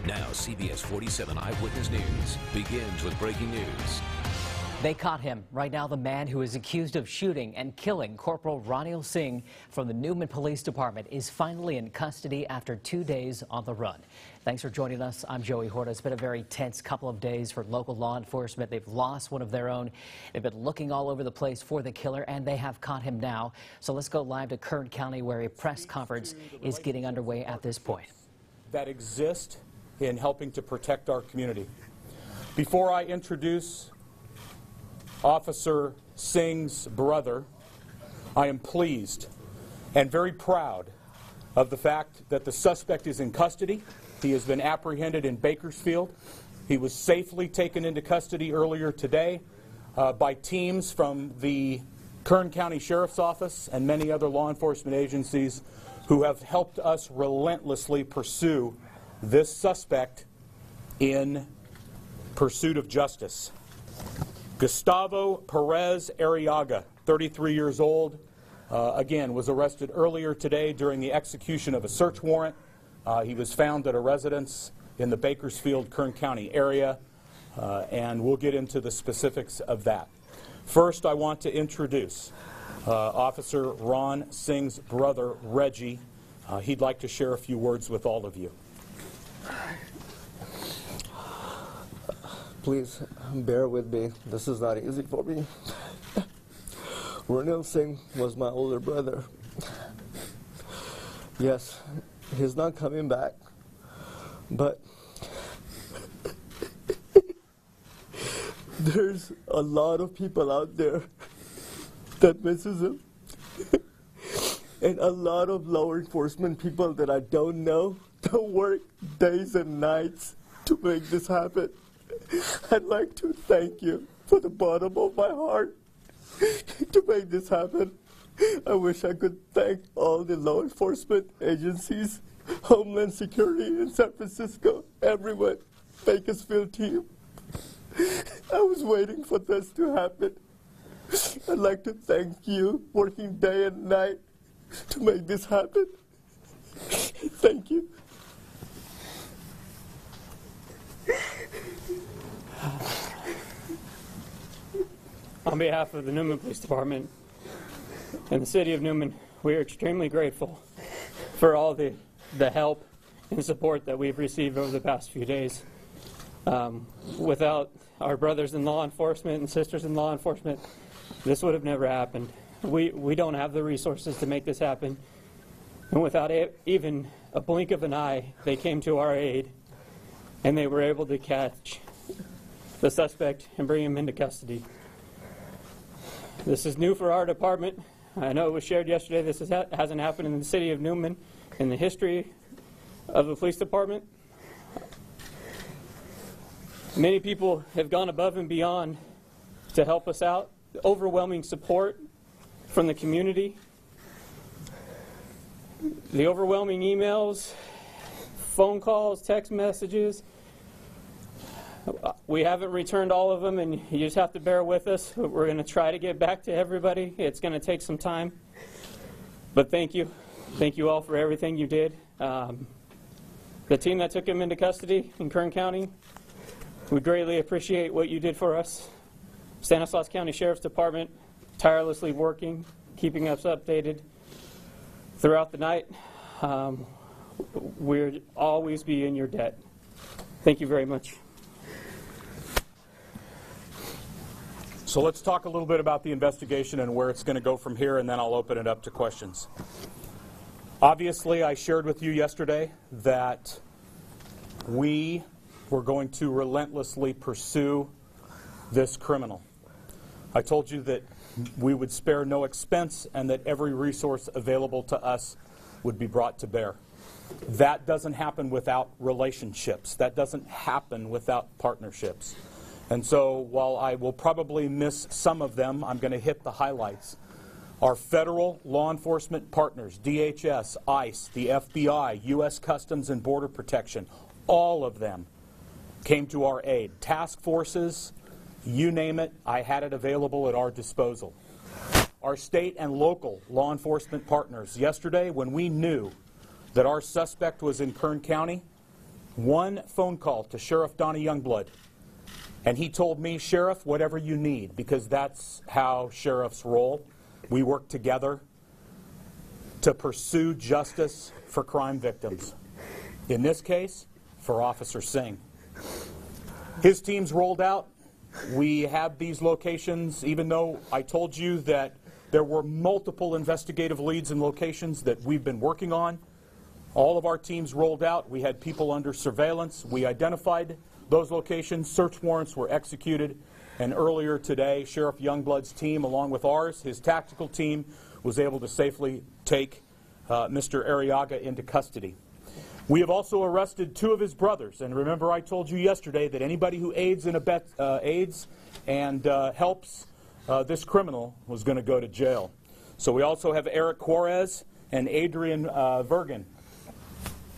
Now, CBS 47 Eyewitness News begins with breaking news. They caught him. Right now, the man who is accused of shooting and killing Corporal Ranil Singh from the Newman Police Department is finally in custody after 2 days on the run. Thanks for joining us. I'm Joey Horta. It's been a very tense couple of days for local law enforcement. They've lost one of their own. They've been looking all over the place for the killer, and they have caught him now. So let's go live to Kern County, where a press conference is getting underway at this point. That exist in helping to protect our community. Before I introduce Officer Singh's brother, I am pleased and very proud of the fact that the suspect is in custody. He has been apprehended in Bakersfield. He was safely taken into custody earlier today by teams from the Kern County Sheriff's Office and many other law enforcement agencies who have helped us relentlessly pursue this suspect in pursuit of justice. Gustavo Perez Arriaga, 33 years old, again, was arrested earlier today during the execution of a search warrant. He was found at a residence in the Bakersfield, Kern County area, and we'll get into the specifics of that. First, I want to introduce Officer Ron Singh's brother, Reggie. He'd like to share a few words with all of you. Please bear with me. This is not easy for me. Ranil Singh was my older brother. Yes, he's not coming back, but there's a lot of people out there that misses him. And a lot of law enforcement people that I don't know that work days and nights to make this happen. I'd like to thank you from the bottom of my heart to make this happen. I wish I could thank all the law enforcement agencies, Homeland Security in San Francisco, everyone, Bakersfield team. I was waiting for this to happen. I'd like to thank you, working day and night to make this happen. Thank you. On behalf of the Newman Police Department and the City of Newman, we are extremely grateful for all the help and support that we've received over the past few days. Without our brothers in law enforcement and sisters in law enforcement, this would have never happened. We don't have the resources to make this happen. And without even a blink of an eye, they came to our aid and they were able to catch the suspect and bring him into custody. This is new for our department. I know it was shared yesterday. This hasn't happened in the city of Newman in the history of the police department. Many people have gone above and beyond to help us out. Overwhelming support from the community. The overwhelming emails, phone calls, text messages. We haven't returned all of them, and you just have to bear with us. We're going to try to get back to everybody. It's going to take some time. But thank you. Thank you all for everything you did. The team that took him into custody in Kern County, we greatly appreciate what you did for us. Stanislaus County Sheriff's Department, tirelessly working, keeping us updated throughout the night. We'll always be in your debt. Thank you very much. So let's talk a little bit about the investigation and where it's going to go from here, and then I'll open it up to questions. Obviously, I shared with you yesterday that we were going to relentlessly pursue this criminal. I told you that we would spare no expense and that every resource available to us would be brought to bear. That doesn't happen without relationships. That doesn't happen without partnerships. And so while I will probably miss some of them, I'm going to hit the highlights. Our federal law enforcement partners, DHS, ICE, the FBI, U.S. Customs and Border Protection, all of them came to our aid. Task forces, you name it, I had it available at our disposal. Our state and local law enforcement partners, yesterday when we knew that our suspect was in Kern County, one phone call to Sheriff Donnie Youngblood, and he told me, Sheriff, whatever you need, because that's how sheriffs roll. We work together to pursue justice for crime victims. In this case, for Officer Singh. His team's rolled out. We have these locations, even though I told you that there were multiple investigative leads and locations that we've been working on. All of our teams rolled out. We had people under surveillance. We identified those locations. Search warrants were executed. And earlier today, Sheriff Youngblood's team, along with ours, his tactical team, was able to safely take Mr. Arriaga into custody. We have also arrested 2 of his brothers. And remember, I told you yesterday that anybody who aids and helps this criminal was going to go to jail. So we also have Eric Juarez and Adrian Vergen,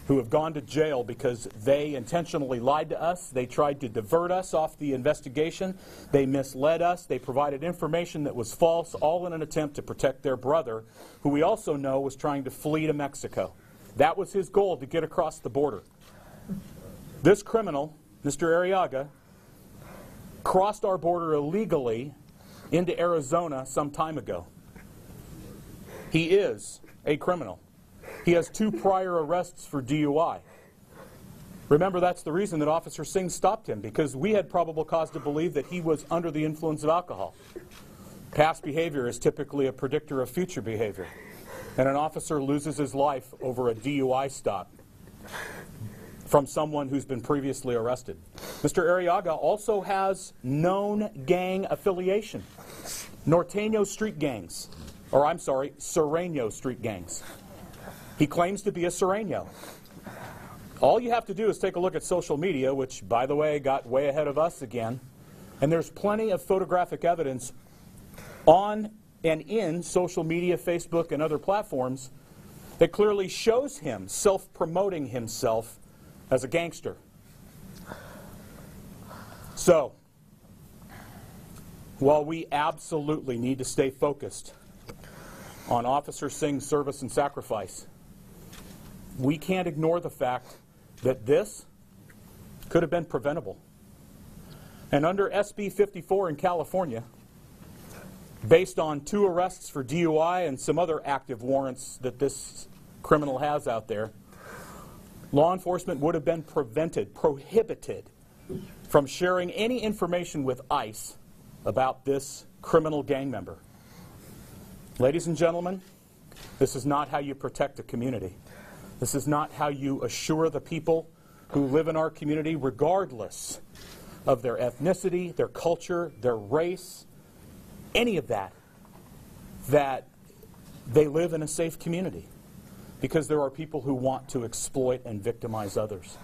who have gone to jail because they intentionally lied to us. They tried to divert us off the investigation. They misled us. They provided information that was false, all in an attempt to protect their brother, who we also know was trying to flee to Mexico. That was his goal, to get across the border. This criminal, Mr. Arriaga, crossed our border illegally into Arizona some time ago. He is a criminal. He has 2 prior arrests for DUI. Remember, that's the reason that Officer Singh stopped him, because we had probable cause to believe that he was under the influence of alcohol. Past behavior is typically a predictor of future behavior. And an officer loses his life over a DUI stop from someone who's been previously arrested. Mr. Arriaga also has known gang affiliation. Norteño street gangs. Or I'm sorry, Sureño street gangs. He claims to be a Sureño. All you have to do is take a look at social media, which, by the way, got way ahead of us again. And there's plenty of photographic evidence on and in social media, Facebook, and other platforms that clearly shows him self-promoting himself as a gangster. So, while we absolutely need to stay focused on Officer Singh's service and sacrifice, we can't ignore the fact that this could have been preventable. And under SB 54 in California, based on 2 arrests for DUI and some other active warrants that this criminal has out there, law enforcement would have been prohibited from sharing any information with ICE about this criminal gang member. Ladies and gentlemen, this is not how you protect a community. This is not how you assure the people who live in our community, regardless of their ethnicity, their culture, their race, any of that, that they live in a safe community. Because there are people who want to exploit and victimize others.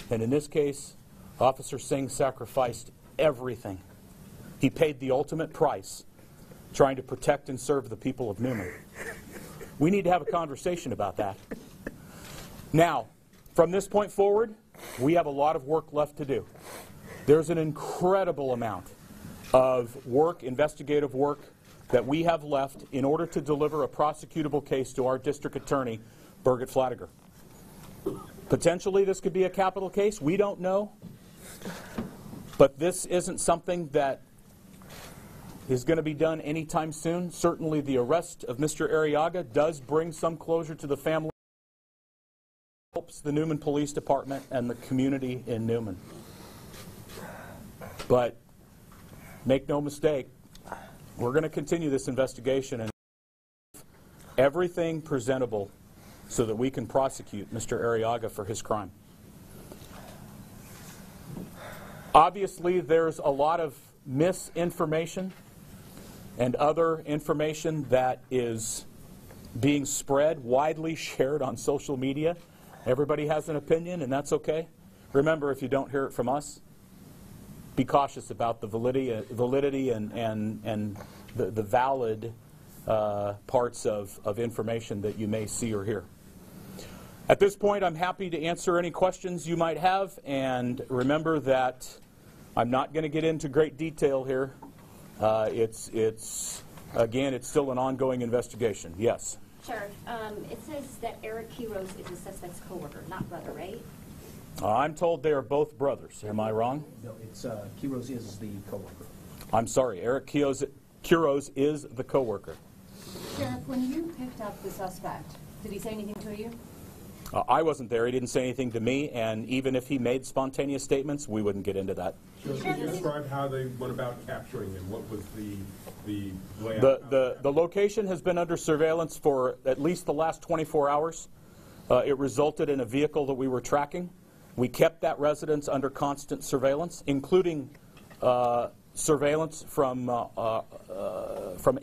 And in this case, Officer Singh sacrificed everything. He paid the ultimate price trying to protect and serve the people of Newman. We need to have a conversation about that. Now, from this point forward, we have a lot of work left to do. There's an incredible amount of work, investigative work, that we have left in order to deliver a prosecutable case to our district attorney, Birgit Flatiger. Potentially this could be a capital case. We don't know. But this isn't something that is going to be done anytime soon. Certainly the arrest of Mr. Arriaga does bring some closure to the family. Helps the Newman Police Department and the community in Newman. But make no mistake, we're going to continue this investigation and everything presentable so that we can prosecute Mr. Arriaga for his crime. Obviously, there's a lot of misinformation and other information that is being spread, widely shared on social media. Everybody has an opinion, and that's okay. Remember, if you don't hear it from us, be cautious about the validity and the valid parts of information that you may see or hear. At this point, I'm happy to answer any questions you might have, and remember that I'm not going to get into great detail here. Again, it's still an ongoing investigation. Yes? Sheriff, it says that Eric Quiroz is the suspect's coworker, not brother, right? I'm told they are both brothers. Am I wrong? No, it's Quiroz is the coworker. I'm sorry. Eric Quiroz is the coworker. Sheriff, when you picked up the suspect, did he say anything to you? I wasn't there. He didn't say anything to me, and even if he made spontaneous statements, we wouldn't get into that. So could you describe how they went about capturing him? What was the layout? The location has been under surveillance for at least the last 24 hours. It resulted in a vehicle that we were tracking. We kept that residence under constant surveillance, including surveillance from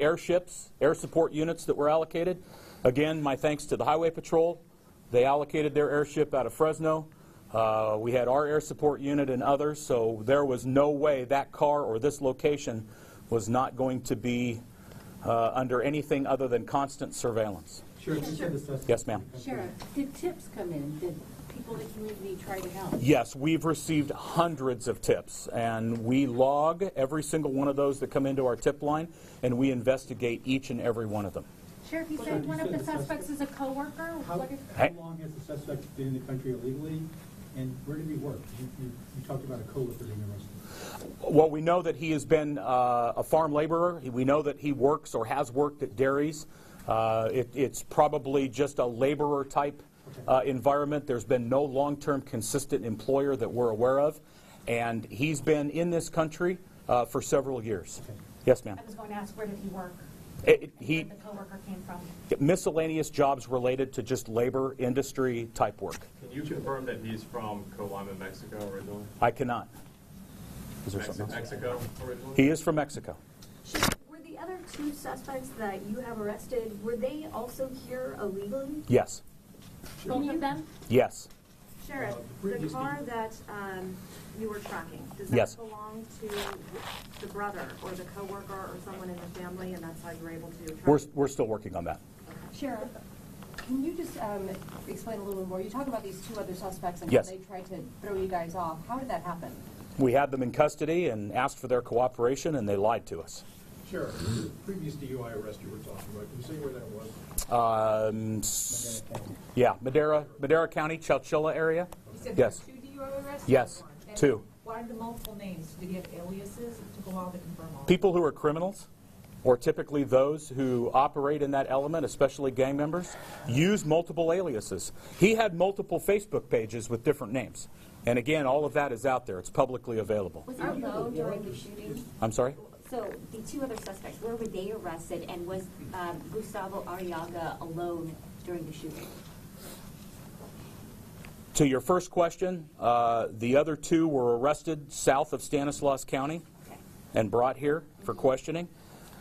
airships, air support units that were allocated. Again, my thanks to the Highway Patrol. They allocated their airship out of Fresno. We had our air support unit and others, so there was no way that car or this location was not going to be under anything other than constant surveillance. Yes, ma'am. Sheriff, did tips come in? Did people in the community try to help? Yes, we've received hundreds of tips, and we log every single one of those that come into our tip line, and we investigate each and every one of them. Sheriff, you said one of the suspects is a coworker. How long has the suspect been in the country illegally, and where did he work? You talked about a coworker being arrested. Well, we know that he has been a farm laborer. We know that he works or has worked at dairies. It's probably just a laborer type environment. There's been no long-term consistent employer that we're aware of, and he's been in this country for several years. Okay. Yes, ma'am. I was going to ask, where did he work? Where the coworker came from? Miscellaneous jobs related to just labor industry type work. Can you confirm that he's from Colima, Mexico originally? I cannot. Is there something else? Mexico originally? He is from Mexico. Were the other two suspects that you have arrested, were they also here illegally? Yes. Both of them? Yes. Sheriff, the car that you were tracking, does Yes. that belong to the brother or the coworker or someone in the family, and that's how you were able to track? We're still working on that. Sheriff, can you just explain a little bit more? You talk about these two other suspects and Yes. how they tried to throw you guys off. How did that happen? We had them in custody and asked for their cooperation, and they lied to us. Sheriff, the previous DUI arrest you were talking about, can you say where that was? Yeah, Madera County, Chowchilla area. You said Yes. there were two DUI arrests? Yes, And two. What are the multiple names? Did he have aliases? It took a while to confirm all. People who are criminals, or typically those who operate in that element, especially gang members, use multiple aliases. He had multiple Facebook pages with different names. And again, all of that is out there. It's publicly available. Was he alone during the shooting? I'm sorry? So the two other suspects, where were they arrested, and was Gustavo Arriaga alone during the shooting? To your first question, the other two were arrested south of Stanislaus County and brought here for questioning.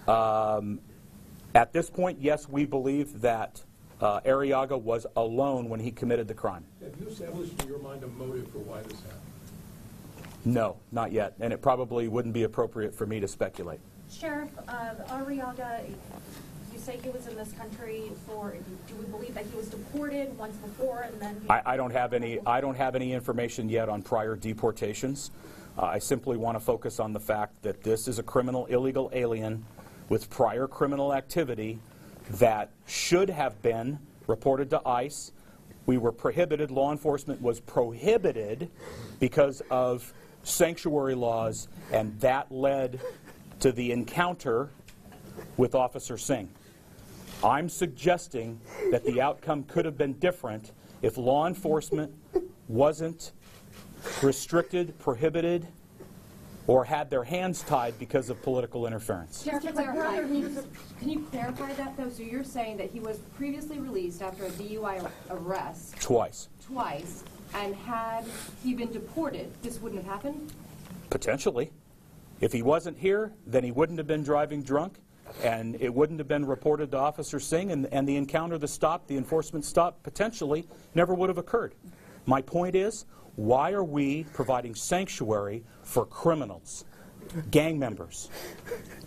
At this point, yes, we believe that Arriaga was alone when he committed the crime. Have you established in your mind a motive for why this happened? No, not yet, and it probably wouldn't be appropriate for me to speculate. Sheriff, Arriaga, you say he was in this country for, do we believe that he was deported once before and then? I don't have any information yet on prior deportations. I simply want to focus on the fact that this is a criminal illegal alien with prior criminal activity that should have been reported to ICE. We were prohibited, law enforcement was prohibited because of sanctuary laws, and that led to the encounter with Officer Singh. I'm suggesting that the outcome could have been different if law enforcement wasn't restricted, prohibited, or had their hands tied because of political interference. Sheriff, can you clarify that, though? So you're saying that he was previously released after a DUI arrest Twice. And had he been deported, this wouldn't have happened? Potentially. If he wasn't here, then he wouldn't have been driving drunk, and it wouldn't have been reported to Officer Singh, and the encounter, the stop, the enforcement stop, potentially never would have occurred. My point is, why are we providing sanctuary for criminals, gang members?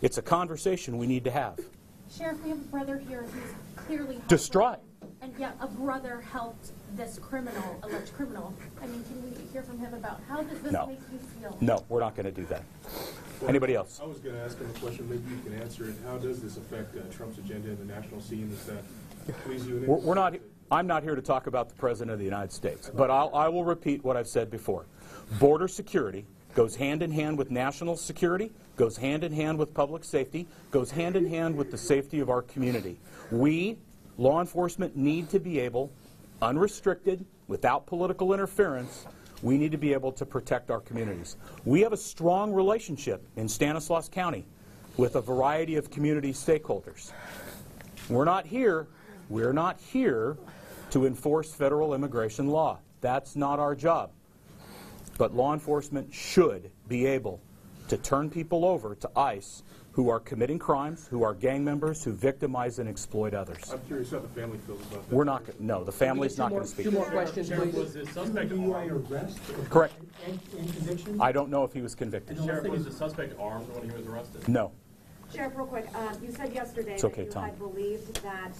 It's a conversation we need to have. Sheriff, we have a brother here who's clearly distraught. And yet a brother helped this criminal, alleged criminal. I mean, can we hear from him about how does this make you feel? No, we're not going to do that. Anybody else? I was going to ask him a question. Maybe you can answer it. How does this affect Trump's agenda in the national scene? Does that please you? I'm not here to talk about the President of the United States, but I will repeat what I've said before. Border security goes hand in hand with national security, goes hand in hand with public safety, goes hand in hand with the safety of our community. We, law enforcement, need to be able, unrestricted, without political interference, we need to be able to protect our communities. We have a strong relationship in Stanislaus County with a variety of community stakeholders. We're not here to enforce federal immigration law. That's not our job. But law enforcement should be able to turn people over to ICE who are committing crimes, who are gang members, who victimize and exploit others. I'm curious how the family feels about that. We're not, no, the family's not going to speak. Two more questions, Sheriff, please. was the suspect armed? Arrest? Correct. And conviction? I don't know if he was convicted. Sheriff, was the suspect armed when he was arrested? No. Sheriff, real quick, you said yesterday It's okay, that you Tom. had believed that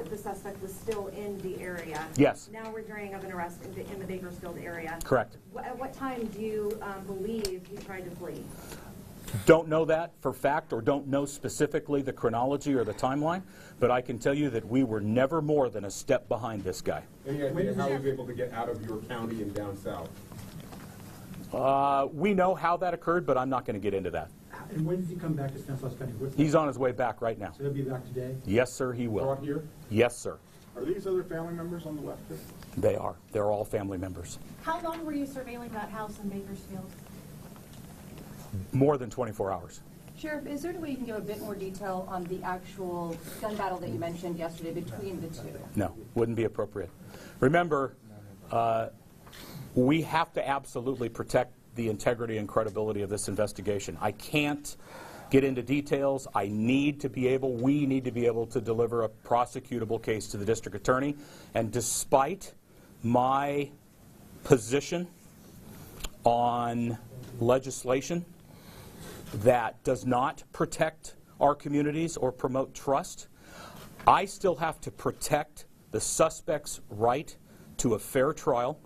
the suspect was still in the area. Yes. Now we're hearing of an arrest in the Bakersfield area. Correct. At what time do you believe he tried to flee? Don't know that for fact, or don't know specifically the chronology or the timeline, but I can tell you that we were never more than a step behind this guy. Any idea how he was able to get out of your county and down south? We know how that occurred, but I'm not going to get into that. And when did he come back to Stanislaus County? He's on his way back right now. So he'll be back today? Yes, sir, he will. Brought here? Yes, sir. Are these other family members on the left here? They are. They're all family members. How long were you surveilling that house in Bakersfield? More than 24 hours. Sheriff, is there a way you can give a bit more detail on the actual gun battle that you mentioned yesterday between the two? No, wouldn't be appropriate. Remember, we have to absolutely protect the integrity and credibility of this investigation. I can't get into details. We need to be able to deliver a prosecutable case to the district attorney. And despite my position on legislation that does not protect our communities or promote trust, I still have to protect the suspect's right to a fair trial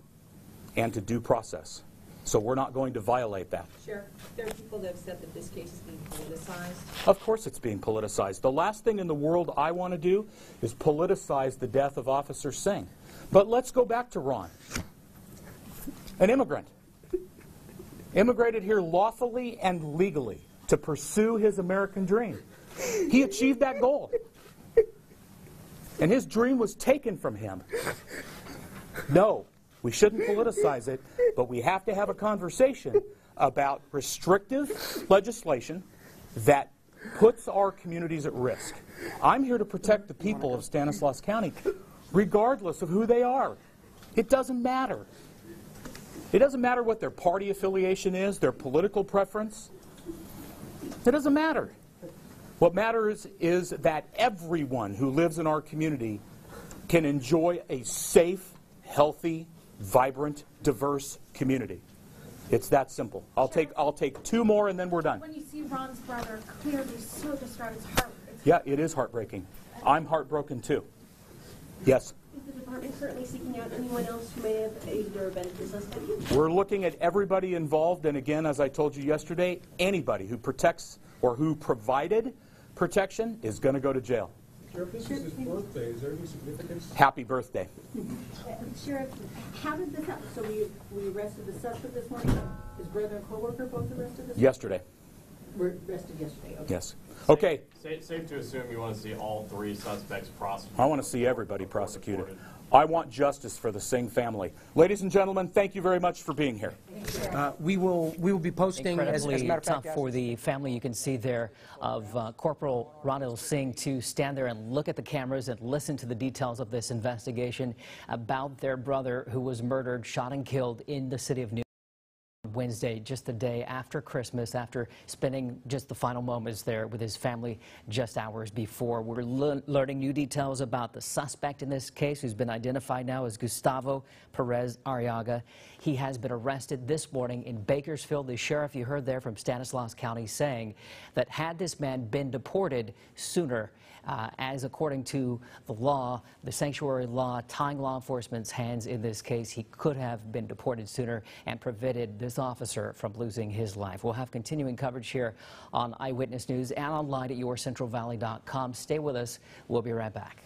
and to due process. So we're not going to violate that. Sheriff, there are people that have said that this case is being politicized. Of course it's being politicized. The last thing in the world I want to do is politicize the death of Officer Singh. But let's go back to Ron. An immigrant. Immigrated here lawfully and legally to pursue his American dream. He achieved that goal. And his dream was taken from him. No, we shouldn't politicize it, but we have to have a conversation about restrictive legislation that puts our communities at risk. I'm here to protect the people of Stanislaus County, regardless of who they are. It doesn't matter. It doesn't matter what their party affiliation is, their political preference. It doesn't matter. What matters is that everyone who lives in our community can enjoy a safe, healthy, vibrant, diverse community. It's that simple. I'll take two more and then we're done. When you see Ron's brother clearly so distraught, it's Yeah, it is heartbreaking. I'm heartbroken too. Yes? Is the department currently seeking out anyone else who may have aided or abetted the suspect? We're looking at everybody involved, and again, as I told you yesterday, anybody who protects or who provided protection is going to go to jail. Sheriff, this is his birthday. Is there any significance? Happy birthday. Sheriff, how did this happen? So we arrested the suspect this morning? His brother and co-worker both arrested this morning? Yesterday. Were arrested yesterday, okay. Yes. Okay. Safe to assume you want to see all three suspects prosecuted. I want to see everybody prosecuted. I want justice for the Singh family. Ladies and gentlemen, thank you very much for being here. We will be posting, as a Incredibly matter of fact, tough for the family, you can see there, of Corporal Ronil Singh to stand there and look at the cameras and listen to the details of this investigation about their brother who was murdered, shot and killed in the city of Newman Wednesday, just the day after Christmas, after spending just the final moments there with his family just hours before. We're learning new details about the suspect in this case, who's been identified now as Gustavo Perez Arriaga. He has been arrested this morning in Bakersfield. The sheriff you heard there from Stanislaus County saying that had this man been deported sooner, as according to the law, the sanctuary law, tying law enforcement's hands in this case, he could have been deported sooner and prevented this officer from losing his life. We'll have continuing coverage here on Eyewitness News and online at yourcentralvalley.com. Stay with us. We'll be right back.